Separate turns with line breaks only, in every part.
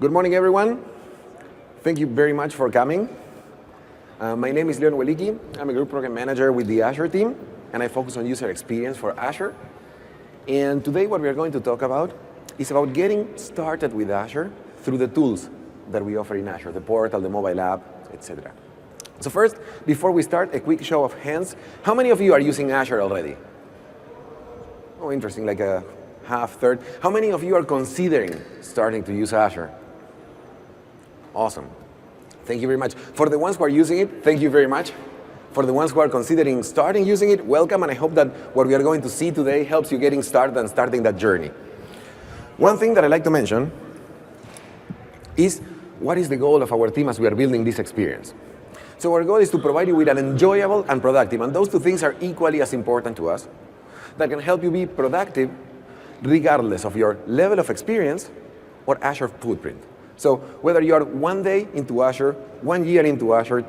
Good morning, everyone. Thank you very much for coming. My name is Leon Weliki. I'm a group program manager with the Azure team, and I focus on user experience for Azure. And today what we are going to talk about is about getting started with Azure through the tools that we offer in Azure, the portal, the mobile app, etc. So first, before we start, a quick show of hands. How many of you are using Azure already? Oh, interesting, like a half, third. How many of you are considering starting to use Azure? Awesome. Thank you very much. For the ones who are using it, thank you very much. For the ones who are considering starting using it, welcome, and I hope that what we are going to see today helps you getting started and starting that journey. One thing that I like to mention is what is the goal of our team as we are building this experience. So our goal is to provide you with an enjoyable and productive, and those two things are equally as important to us, that can help you be productive regardless of your level of experience or Azure footprint. So whether you are 1 day into Azure, 1 year into Azure,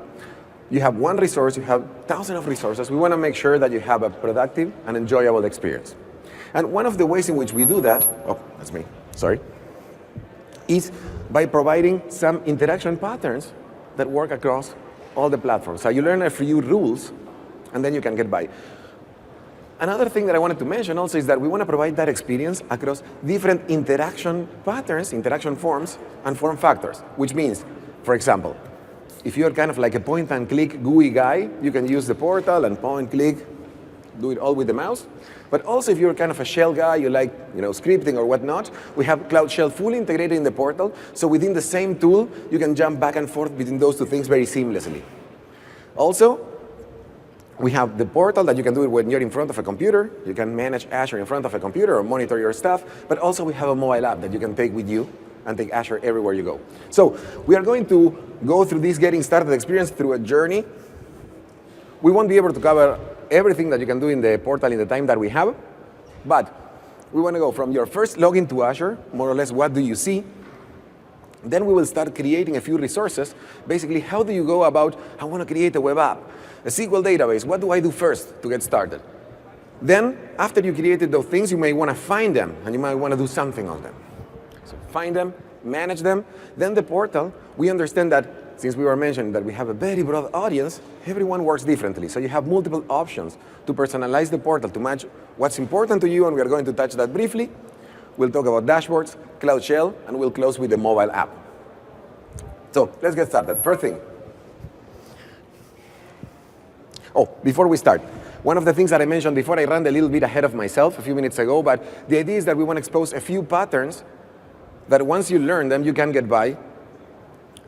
you have one resource, you have thousands of resources, we want to make sure that you have a productive and enjoyable experience. And one of the ways in which we do that, oh, that's me, sorry, is by providing some interaction patterns that work across all the platforms. So you learn a few rules, and then you can get by. Another thing that I wanted to mention also is that we want to provide that experience across different interaction patterns, interaction forms, and form factors, which means, for example, if you're kind of like a point-and-click GUI guy, you can use the portal and point-click, do it all with the mouse. But also if you're kind of a shell guy, you like scripting or whatnot, we have Cloud Shell fully integrated in the portal, so within the same tool, you can jump back and forth between those two things very seamlessly. Also, we have the portal that you can do it when you're in front of a computer. You can manage Azure in front of a computer or monitor your stuff. But also we have a mobile app that you can take with you and take Azure everywhere you go. So we are going to go through this getting started experience through a journey. We won't be able to cover everything that you can do in the portal in the time that we have. But we want to go from your first login to Azure, more or less what do you see. Then we will start creating a few resources. Basically, how do you go about, I want to create a web app, a SQL database, what do I do first to get started? Then, after you created those things, you may want to find them, and you might want to do something on them. So find them, manage them. Then the portal, we understand that, since we were mentioning that we have a very broad audience, everyone works differently. So you have multiple options to personalize the portal, to match what's important to you, and we are going to touch that briefly. We'll talk about dashboards, Cloud Shell, and we'll close with the mobile app. So let's get started. First thing. Oh, before we start, one of the things that I mentioned before, I ran a little bit ahead of myself a few minutes ago, but the idea is that we want to expose a few patterns that once you learn them, you can get by.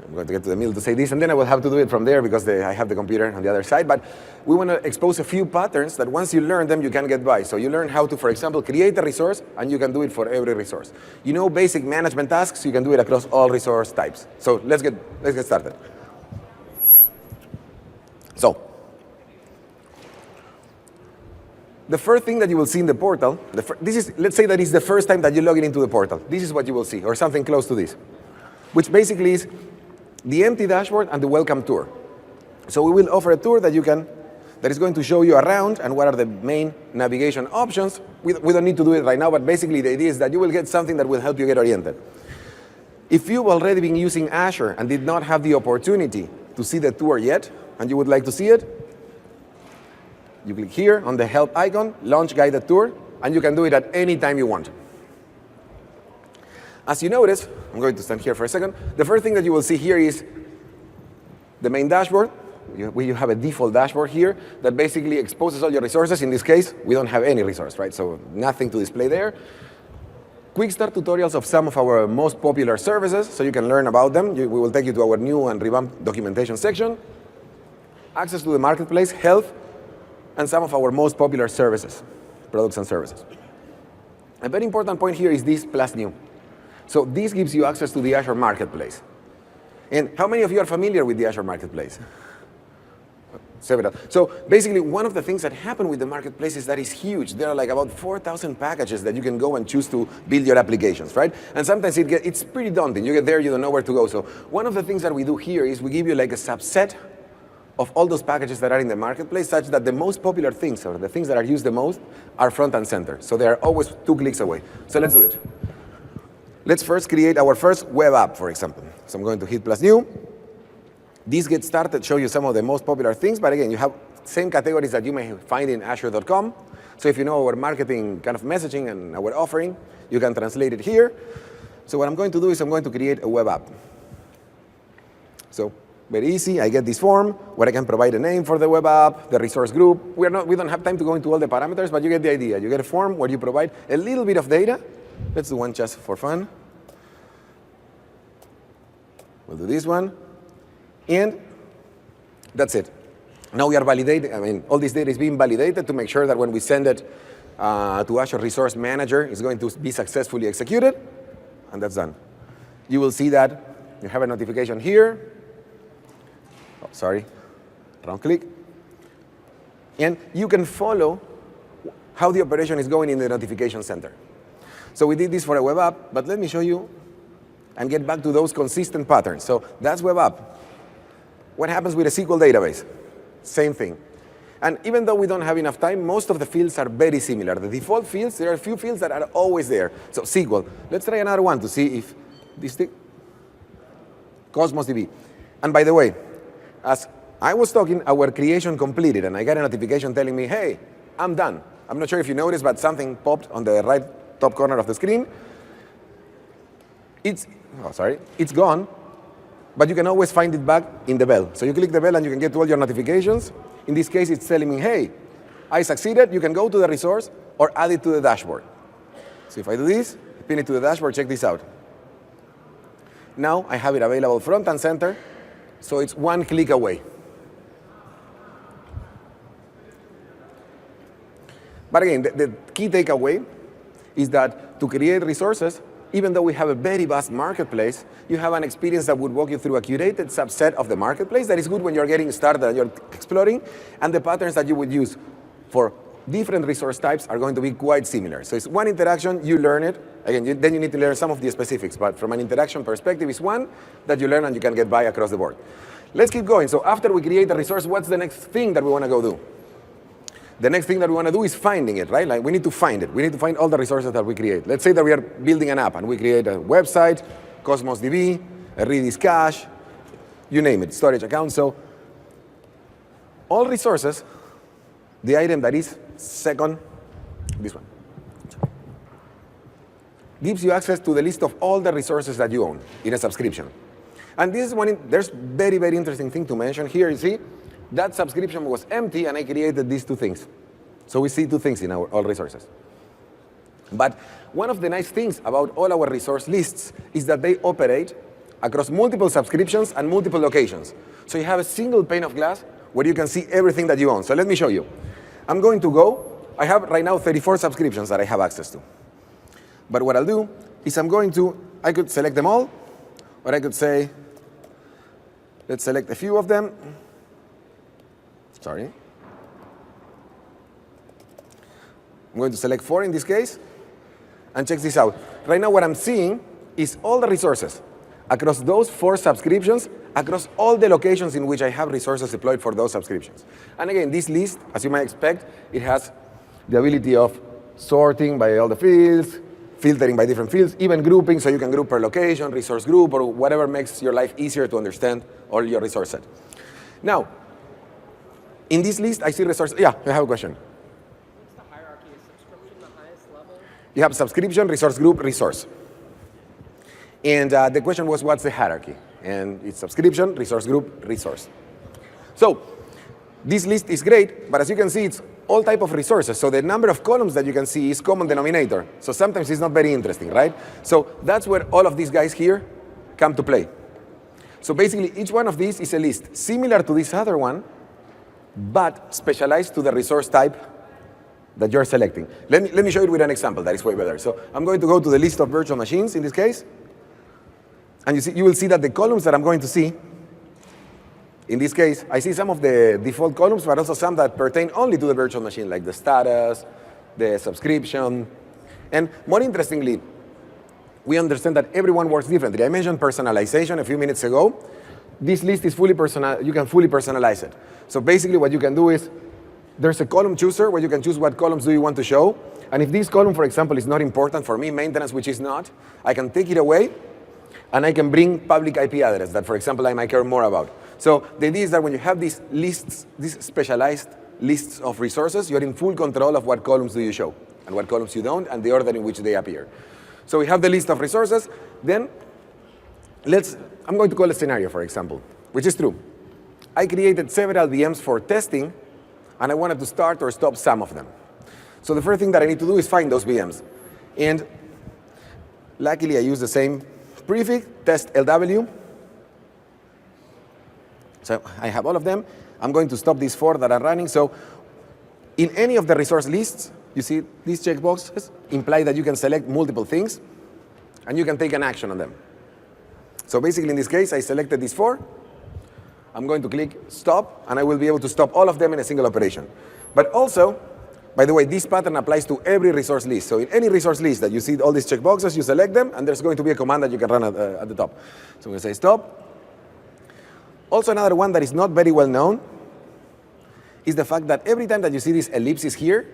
I'm going to get to the middle to say this, and then I will have to do it from there because I have the computer on the other side. But we want to expose a few patterns that once you learn them, you can get by. So you learn how to, for example, create a resource, and you can do it for every resource. You know basic management tasks, you can do it across all resource types. So let's get started. So the first thing that you will see in the portal, let's say that is the first time that you log in into the portal. This is what you will see, or something close to this, which basically is the empty dashboard and the welcome tour. So we will offer a tour that is going to show you around and what are the main navigation options. We don't need to do it right now, but basically the idea is that you will get something that will help you get oriented. If you've already been using Azure and did not have the opportunity to see the tour yet, and you would like to see it, you click here on the help icon, launch guided tour, and you can do it at any time you want. As you notice, I'm going to stand here for a second. The first thing that you will see here is the main dashboard. You have a default dashboard here that basically exposes all your resources. In this case, we don't have any resource, right? So nothing to display there. Quick start tutorials of some of our most popular services, so you can learn about them. We will take you to our new and revamped documentation section. Access to the marketplace, health, and some of our most popular services, products and services. A very important point here is this plus new. So this gives you access to the Azure Marketplace. And how many of you are familiar with the Azure Marketplace? Several. So basically, one of the things that happen with the Marketplace is that it's huge. There are like about 4,000 packages that you can go and choose to build your applications, right? And sometimes it's pretty daunting. You get there, you don't know where to go. So one of the things that we do here is we give you like a subset of all those packages that are in the Marketplace, such that the most popular things, or the things that are used the most, are front and center. So they are always 2 clicks away. So let's do it. Let's first create our first web app, for example. So I'm going to hit plus new. This Get Started shows you some of the most popular things, but again, you have same categories that you may find in Azure.com. So if you know our marketing kind of messaging and our offering, you can translate it here. So what I'm going to do is I'm going to create a web app. So very easy, I get this form where I can provide a name for the web app, the resource group. We don't have time to go into all the parameters, but you get the idea. You get a form where you provide a little bit of data. Let's do one just for fun. We'll do this one. And that's it. Now we are validating, all this data is being validated to make sure that when we send it to Azure Resource Manager, it's going to be successfully executed, and that's done. You will see that you have a notification here. Oh, sorry, wrong click. And you can follow how the operation is going in the notification center. So we did this for a web app, but let me show you and get back to those consistent patterns. So that's web app. What happens with a SQL database? Same thing. And even though we don't have enough time, most of the fields are very similar. The default fields, there are a few fields that are always there. So SQL. Let's try another one to see if this thing, Cosmos DB. And by the way, as I was talking, our creation completed, and I got a notification telling me, hey, I'm done. I'm not sure if you noticed, but something popped on the right top corner of the screen. It's gone, but you can always find it back in the bell. So you click the bell and you can get to all your notifications. In this case, it's telling me, hey, I succeeded. You can go to the resource or add it to the dashboard. So if I do this, pin it to the dashboard, check this out. Now I have it available front and center, so it's one click away. But again, the key takeaway is that to create resources, even though we have a very vast marketplace, you have an experience that would walk you through a curated subset of the marketplace that is good when you're getting started and you're exploring, and the patterns that you would use for different resource types are going to be quite similar. So it's one interaction, you learn it. Again, then you need to learn some of the specifics, but from an interaction perspective, it's one that you learn and you can get by across the board. Let's keep going. So after we create the resource, what's the next thing that we want to go do? The next thing that we want to do is finding it, right? Like we need to find it. We need to find all the resources that we create. Let's say that we are building an app and we create a website, Cosmos DB, a Redis cache, you name it, storage account. So all resources, the item that is second, this one, gives you access to the list of all the resources that you own in a subscription. And this is one, there's very, very interesting thing to mention here. You see, that subscription was empty, and I created these two things. So we see two things in our all resources. But one of the nice things about all our resource lists is that they operate across multiple subscriptions and multiple locations. So you have a single pane of glass where you can see everything that you own. So let me show you. I'm going to go. I have right now 34 subscriptions that I have access to. But what I'll do is I could select them all, or I could say, let's select a few of them. Sorry. I'm going to select 4 in this case, and check this out. Right now what I'm seeing is all the resources across those 4 subscriptions, across all the locations in which I have resources deployed for those subscriptions. And again, this list, as you might expect, it has the ability of sorting by all the fields, filtering by different fields, even grouping, so you can group per location, resource group, or whatever makes your life easier to understand all your resource set. Now, in this list, I see resources. Yeah, I have a question.
What's the hierarchy? Is subscription the highest level?
You have subscription, resource group, resource. And the question was, what's the hierarchy? And it's subscription, resource group, resource. So this list is great, but as you can see, it's all type of resources. So the number of columns that you can see is common denominator. So sometimes it's not very interesting, right? So that's where all of these guys here come to play. So basically, each one of these is a list similar to this other one, but specialized to the resource type that you're selecting. Let me show you with an example that is way better. So I'm going to go to the list of virtual machines in this case. And you will see that the columns that I'm going to see, in this case, I see some of the default columns, but also some that pertain only to the virtual machine, like the status, the subscription. And more interestingly, we understand that everyone works differently. I mentioned personalization a few minutes ago. This list is fully personal. You can fully personalize it. So basically what you can do is there's a column chooser where you can choose what columns do you want to show. And if this column, for example, is not important for me, maintenance, which is not, I can take it away, and I can bring public IP address that, for example, I might care more about. So the idea is that when you have these lists, these specialized lists of resources, you're in full control of what columns do you show and what columns you don't, and the order in which they appear. So we have the list of resources. Then I'm going to call a scenario, for example, which is true. I created several VMs for testing, and I wanted to start or stop some of them. So the first thing that I need to do is find those VMs. And luckily, I use the same prefix, test LW. So I have all of them. I'm going to stop these 4 that are running. So in any of the resource lists, you see these checkboxes imply that you can select multiple things, and you can take an action on them. So basically, in this case, I selected these 4. I'm going to click stop, and I will be able to stop all of them in a single operation. But also, by the way, this pattern applies to every resource list. So in any resource list that you see all these checkboxes, you select them, and there's going to be a command that you can run at the top. So I'm going to say stop. Also, another one that is not very well known is the fact that every time that you see this ellipsis here,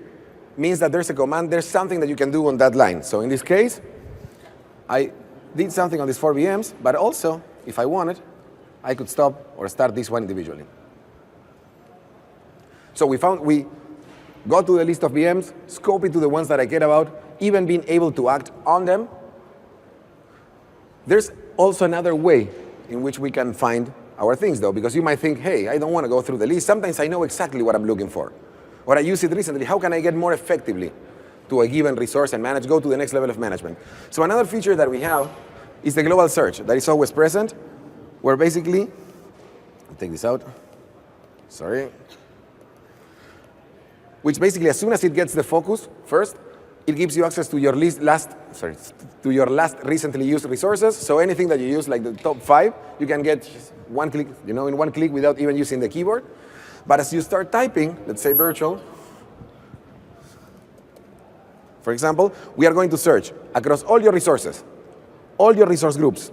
means that there's a command, there's something that you can do on that line. So in this case, I did something on these 4 VMs, but also, if I wanted, I could stop or start this one individually. So we go to the list of VMs, scope it to the ones that I care about, even being able to act on them. There's also another way in which we can find our things, though, because you might think, hey, I don't want to go through the list. Sometimes I know exactly what I'm looking for. Or I use it recently. How can I get more effectively to a given resource and go to the next level of management? So another feature that we have is the global search that is always present, where basically, I'll take this out, sorry, which basically, as soon as it gets the focus first, it gives you access to your last recently used resources. So anything that you use, like the top 5, you can get one click, in one click without even using the keyboard. But as you start typing, let's say virtual, for example, we are going to search across all your resources, all your resource groups,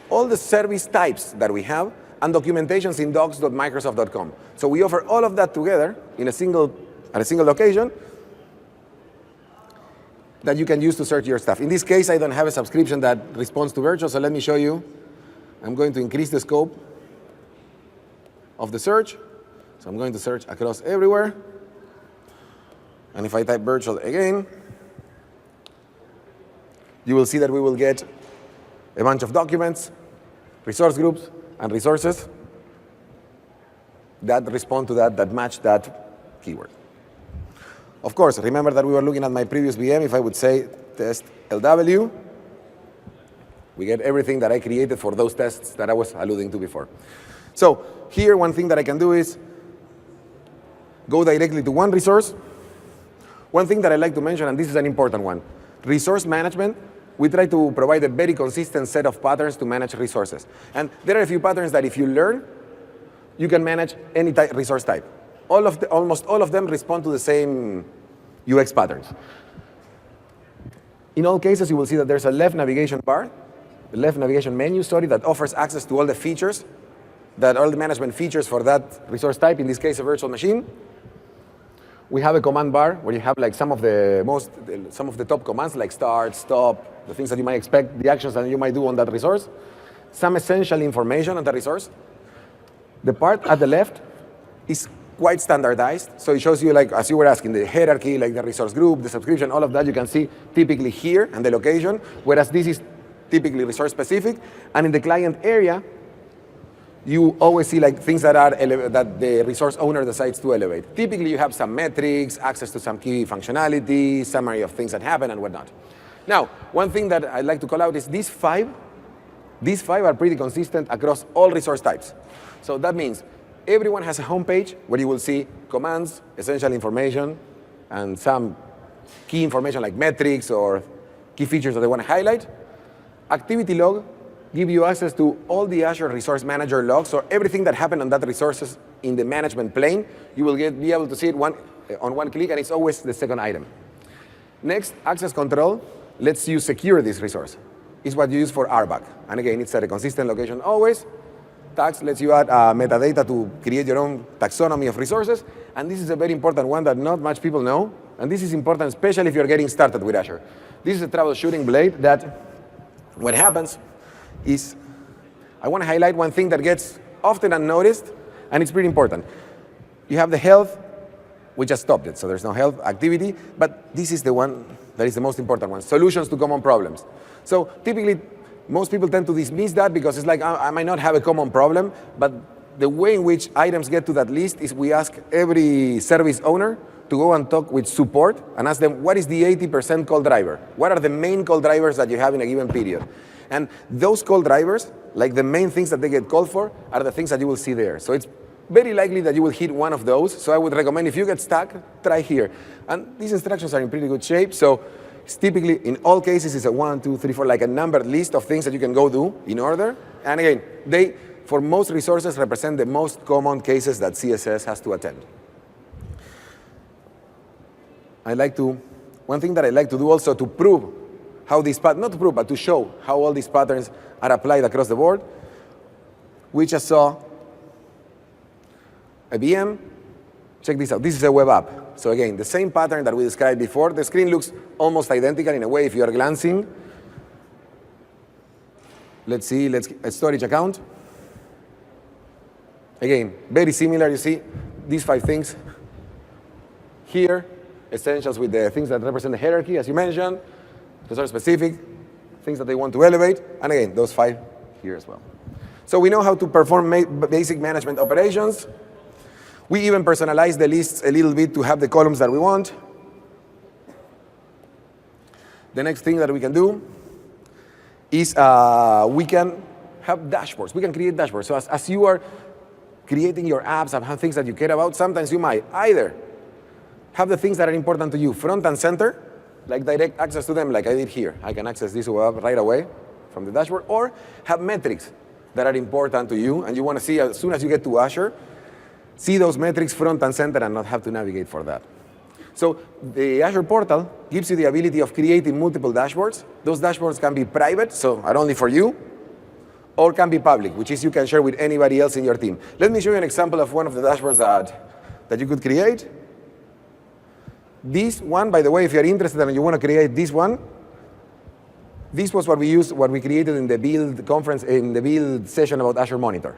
all the service types that we have, and documentations in docs.microsoft.com. So we offer all of that together at a single location that you can use to search your stuff. In this case, I don't have a subscription that responds to virtual, so let me show you. I'm going to increase the scope of the search. So I'm going to search across everywhere. And if I type virtual again, you will see that we will get a bunch of documents, resource groups, and resources that respond to that match that keyword. Of course, remember that we were looking at my previous VM. If I would say test LW, we get everything that I created for those tests that I was alluding to before. So here, one thing that I can do is go directly to one resource. One thing that I like to mention, and this is an important one, resource management, we try to provide a very consistent set of patterns to manage resources. And there are a few patterns that if you learn, you can manage any resource type. Almost all of them respond to the same UX patterns. In all cases, you will see that there's a left navigation bar, a left navigation menu, that offers access to all the features, all the management features for that resource type, in this case, a virtual machine. We have a command bar where you have like some of the top commands, like start, stop, the things that you might expect, the actions that you might do on that resource, some essential information on the resource. The part at the left is quite standardized, so it shows you, like, as you were asking, the hierarchy, like the resource group, the subscription, all of that you can see typically here and the location, whereas this is typically resource specific. And in the client area, you always see like things that the resource owner decides to elevate. Typically, you have some metrics, access to some key functionality, summary of things that happen, and whatnot. Now, one thing that I'd like to call out is these five are pretty consistent across all resource types. So that means everyone has a home page where you will see commands, essential information, and some key information like metrics or key features that they want to highlight. Activity log give you access to all the Azure Resource Manager logs, or everything that happened on that resources in the management plane. You will be able to see it on one click, and it's always the second item. Next, access control lets you secure this resource. It's what you use for RBAC. And again, it's at a consistent location always. Tags lets you add metadata to create your own taxonomy of resources. And this is a very important one that not much people know. And this is important, especially if you're getting started with Azure. This is a troubleshooting blade that what happens is, I want to highlight one thing that gets often unnoticed, and it's pretty important. You have the health. We just stopped it, so there's no health activity. But this is the one that is the most important one, solutions to common problems. So typically, most people tend to dismiss that because it's like, I might not have a common problem, but the way in which items get to that list is we ask every service owner to go and talk with support and ask them, what is the 80% call driver? What are the main call drivers that you have in a given period? And those call drivers, like the main things that they get called for, are the things that you will see there. So it's very likely that you will hit one of those. So I would recommend if you get stuck, try here. And these instructions are in pretty good shape. So it's typically, in all cases, it's a 1, 2, 3, 4, like a numbered list of things that you can go do in order. And again, they, for most resources, represent the most common cases that CSS has to attend. One thing that I like to do also to prove how these patterns, not to prove, but to show how all these patterns are applied across the board. We just saw a VM. Check this out. This is a web app. So again, the same pattern that we described before. The screen looks almost identical in a way if you are glancing. Let's see, a storage account. Again, very similar. You see these 5 things here. Essentials with the things that represent the hierarchy, as you mentioned. Those are specific things that they want to elevate. And again, those 5 here as well. So we know how to perform basic management operations. We even personalize the lists a little bit to have the columns that we want. The next thing that we can do is we can have dashboards. We can create dashboards. So as you are creating your apps and have things that you care about, sometimes you might either have the things that are important to you front and center, like direct access to them like I did here. I can access this web right away from the dashboard, or have metrics that are important to you and you want to see as soon as you get to Azure, see those metrics front and center and not have to navigate for that. So the Azure portal gives you the ability of creating multiple dashboards. Those dashboards can be private, so are only for you, or can be public, which is you can share with anybody else in your team. Let me show you an example of one of the dashboards that you could create. This one, by the way, if you're interested and you want to create this one, this was what we created in the build conference, in the build session about Azure Monitor.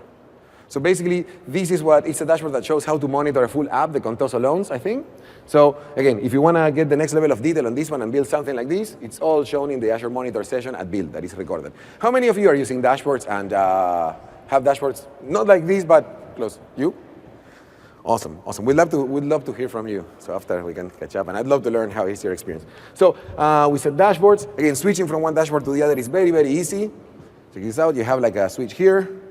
So basically, it's a dashboard that shows how to monitor a full app, the Contoso loans, I think. So again, if you want to get the next level of detail on this one and build something like this, it's all shown in the Azure Monitor session at build that is recorded. How many of you are using dashboards and have dashboards, not like this, but close? You? Awesome, awesome. We'd love to hear from you. So after we can catch up, and I'd love to learn how is your experience. So we said dashboards. Again, switching from one dashboard to the other is very, very easy. Check this out. You have like a switch here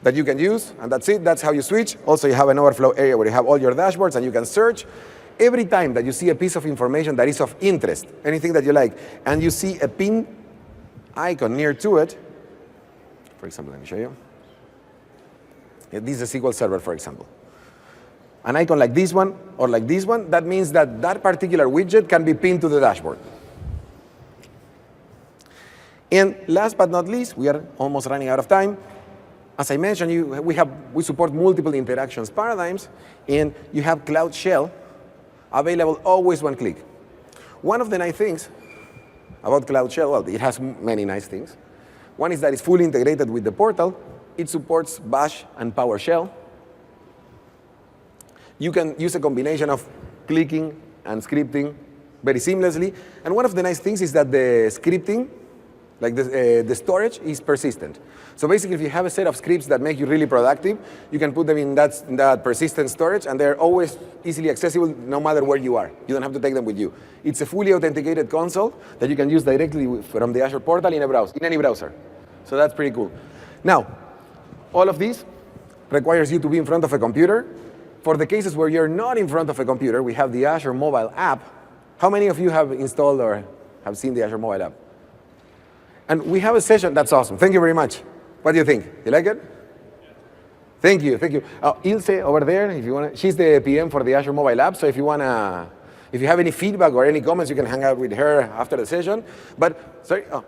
that you can use, and that's it. That's how you switch. Also, you have an overflow area where you have all your dashboards, and you can search. Every time that you see a piece of information that is of interest, anything that you like, and you see a pin icon near to it, for example, let me show you. This is a SQL Server, for example. An icon like this one or like this one, that means that that particular widget can be pinned to the dashboard. And last but not least, we are almost running out of time. As I mentioned, we support multiple interactions paradigms, and you have Cloud Shell available always one click. One of the nice things about Cloud Shell, well, it has many nice things. One is that it's fully integrated with the portal. It supports Bash and PowerShell. You can use a combination of clicking and scripting very seamlessly. And one of the nice things is that the scripting, like the storage, is persistent. So basically, if you have a set of scripts that make you really productive, you can put them in that persistent storage, and they're always easily accessible no matter where you are. You don't have to take them with you. It's a fully authenticated console that you can use directly from the Azure portal in any browser. So that's pretty cool. Now, all of this requires you to be in front of a computer. For the cases where you're not in front of a computer, we have the Azure mobile app. How many of you have installed or have seen the Azure mobile app? And we have a session. That's awesome. Thank you very much. What do you think? You like it? Thank you. Thank you. Ilse over there, if you want, she's the PM for the Azure mobile app. So if you have any feedback or any comments, you can hang out with her after the session. But sorry, over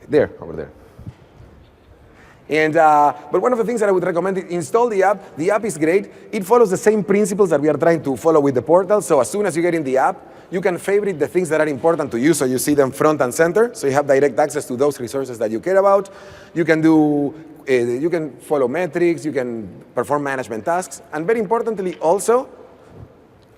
there. And, but one of the things that I would recommend is install the app. The app is great. It follows the same principles that we are trying to follow with the portal. So as soon as you get in the app, you can favorite the things that are important to you, so you see them front and center. So you have direct access to those resources that you care about. You can do, you can follow metrics. You can perform management tasks. And very importantly, also,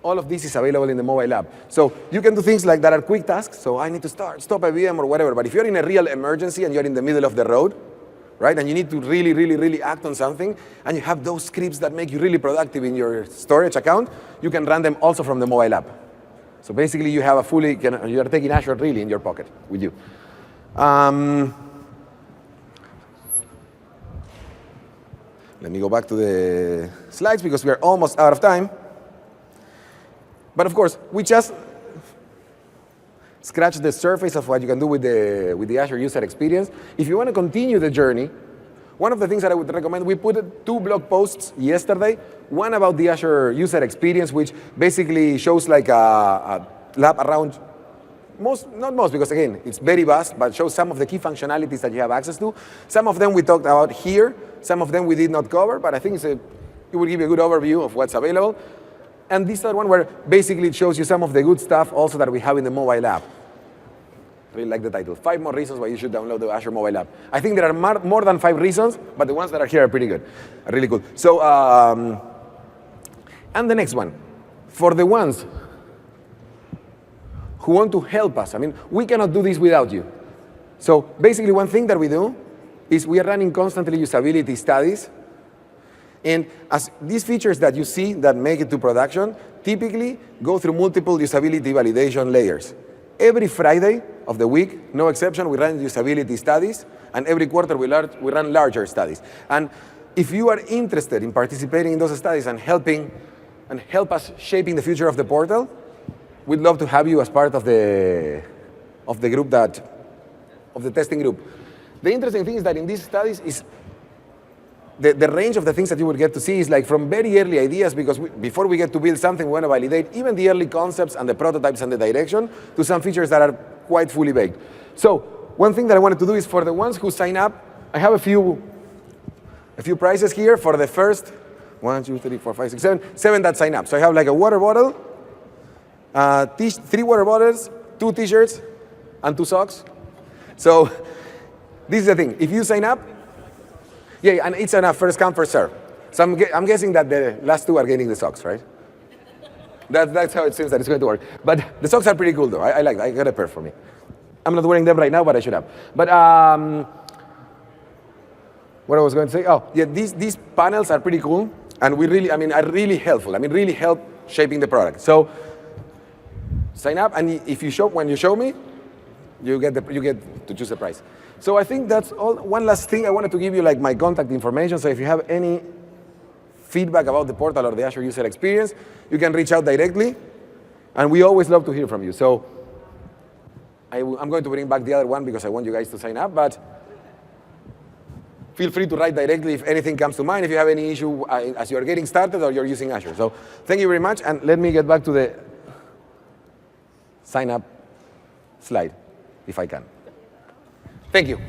all of this is available in the mobile app. So you can do things like that are quick tasks. So I need to stop a VM or whatever. But if you're in a real emergency and you're in the middle of the road, right, and you need to really act on something, and you have those scripts that make you really productive in your storage account, you can run them also from the mobile app. So basically, you have a you are taking Azure really in your pocket with you. Let me go back to the slides because we are almost out of time. But of course, we just scratch the surface of what you can do with the Azure user experience. If you want to continue the journey, one of the things that I would recommend, we put 2 blog posts yesterday, one about the Azure user experience, which basically shows like a lab around, not most, because again, it's very vast, but shows some of the key functionalities that you have access to. Some of them we talked about here, some of them we did not cover, but I think it will give you a good overview of what's available. And this other one where basically it shows you some of the good stuff also that we have in the mobile app. I really like the title, 5 more reasons why you should download the Azure mobile app. I think there are more than 5 reasons, but the ones that are here are pretty good, are really good. So, and the next one, for the ones who want to help us, I mean, we cannot do this without you. So basically one thing that we do is we are running constantly usability studies. And as these features that you see that make it to production typically go through multiple usability validation layers. Every Friday of the week, no exception, we run usability studies, and every quarter we run larger studies. And if you are interested in participating in those studies and help us shaping the future of the portal, we'd love to have you as part of the group of the testing group. The interesting thing is that in these studies is the range of the things that you will get to see is like from very early ideas, because before we get to build something, we want to validate even the early concepts and the prototypes and the direction, to some features that are quite fully baked. So one thing that I wanted to do is for the ones who sign up, I have a few prizes here for the first 1, 2, 3, 4, 5, 6, 7 that sign up. So I have like a water bottle, 3 water bottles, 2 t-shirts, and 2 socks. So this is the thing. If you sign up, yeah, and it's on a first come, first serve. So I'm guessing that the last 2 are getting the socks, right? That's how it seems that it's going to work. But the socks are pretty cool, though. I like that. I got a pair for me. I'm not wearing them right now, but I should have. But what I was going to say, oh, yeah, these panels are pretty cool, and are really helpful. Really help shaping the product. So sign up, and when you show me, you get to choose the price. So I think that's all. One last thing, I wanted to give you like my contact information. So if you have any feedback about the portal or the Azure user experience, you can reach out directly, and we always love to hear from you. So I'm going to bring back the other one because I want you guys to sign up, but feel free to write directly if anything comes to mind, if you have any issue as you're getting started or you're using Azure. So thank you very much, and let me get back to the sign up slide, if I can. Thank you.